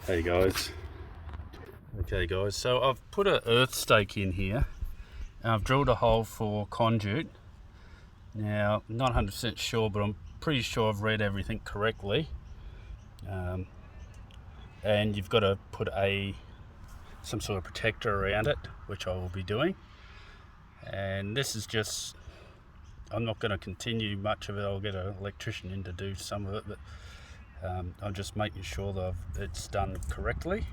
Hey guys. Okay guys, so I've put an earth stake in here and I've drilled a hole for conduit. Now, I'm not 100% sure, but I'm pretty sure I've read everything correctly. And you've got to put some sort of protector around it, which I will be doing. And this is just, I'm not going to continue much of it. I'll get an electrician in to do some of it, but I'm just making sure that it's done correctly.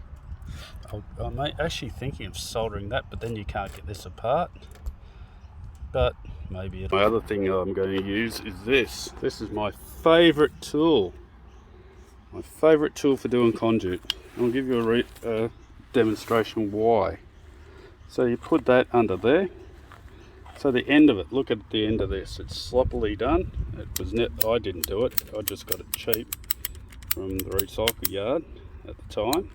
I'm actually thinking of soldering that, but then you can't get this apart. But maybe my other thing I'm going to use is this. This is my favourite tool. My favourite tool for doing conduit. I'll give you a demonstration why. So you put that under there. So the end of it, look at the end of this. It's sloppily done. I didn't do it. I just got it cheap from the recycle yard at the time,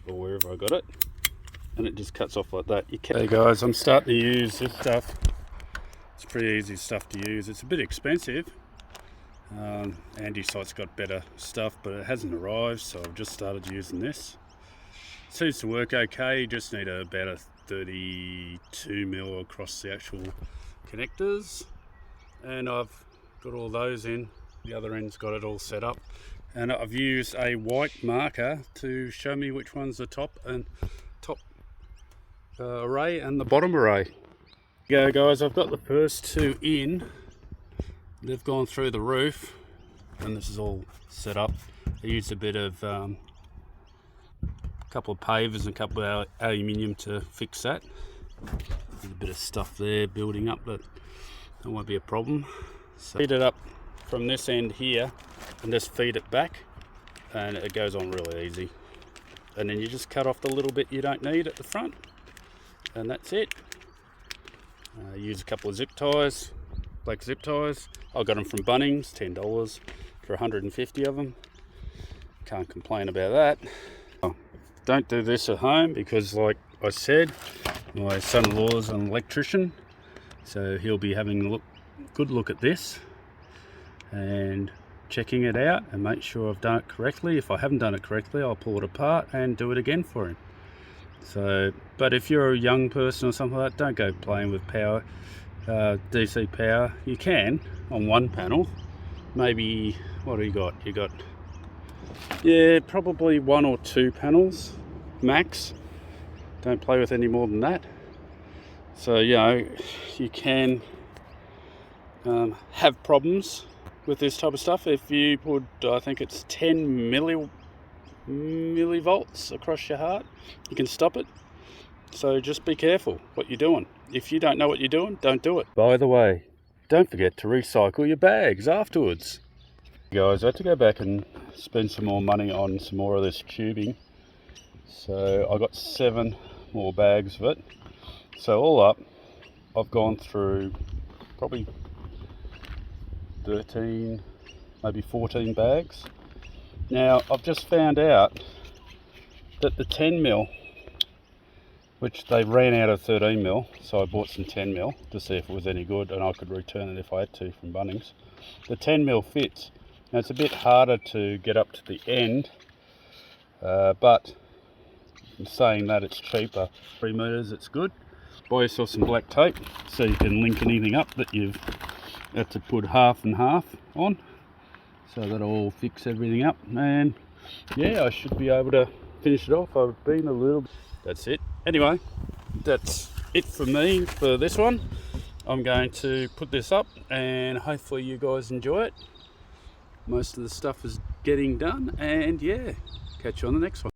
or wherever I got it, and it just cuts off like that. Hey guys, I'm starting to use this stuff. It's pretty easy stuff to use. It's a bit expensive. Andesite's got better stuff, but it hasn't arrived, so I've just started using this. It seems to work okay. You just need about a 32 mil across the actual connectors, and I've got all those in. The other end's got it all set up. And I've used a white marker to show me which one's the top array and the bottom array. Go guys, I've got the first two in. They've gone through the roof and this is all set up. I used a bit of a couple of pavers and a couple of aluminium to fix that. There's a bit of stuff there building up, but that won't be a problem. So feed it up from this end here and just feed it back, and it goes on really easy. And then you just cut off the little bit you don't need at the front, and that's it. Use a couple of zip ties, black zip ties. I got them from Bunnings, $10 for 150 of them. Can't complain about that. Don't do this at home because, like I said, my son-in-law is an electrician, so he'll be having a good look at this and checking it out and make sure I've done it correctly. If I haven't done it correctly, I'll pull it apart and do it again for him. So, but if you're a young person or something like that, don't go playing with power, DC power. You can on one panel. Maybe, what do you got? You got, yeah, probably 1 or 2 panels max. Don't play with any more than that. So, you know, you can have problems with this type of stuff. If you put, I think it's 10 millivolts across your heart, you can stop it. So just be careful what you're doing. If you don't know what you're doing, don't do it. By the way, don't forget to recycle your bags afterwards. Guys, I had to go back and spend some more money on some more of this tubing. So I got 7 more bags of it. So all up, I've gone through probably 13, maybe 14 bags. Now I've just found out that the 10 mil, which they ran out of 13 mil, so I bought some 10 mil to see if it was any good, and I could return it if I had to from Bunnings. The 10 mil fits. Now it's a bit harder to get up to the end, but in saying that, it's cheaper. 3 meters, it's good. Buy yourself some black tape so you can link anything up that you've had to put half and half on, so that'll all fix everything up. And yeah, I should be able to finish it off. I've been a little, that's it. Anyway, that's it for me for this one. I'm going to put this up and hopefully you guys enjoy it. Most of the stuff is getting done, and yeah, catch you on the next one.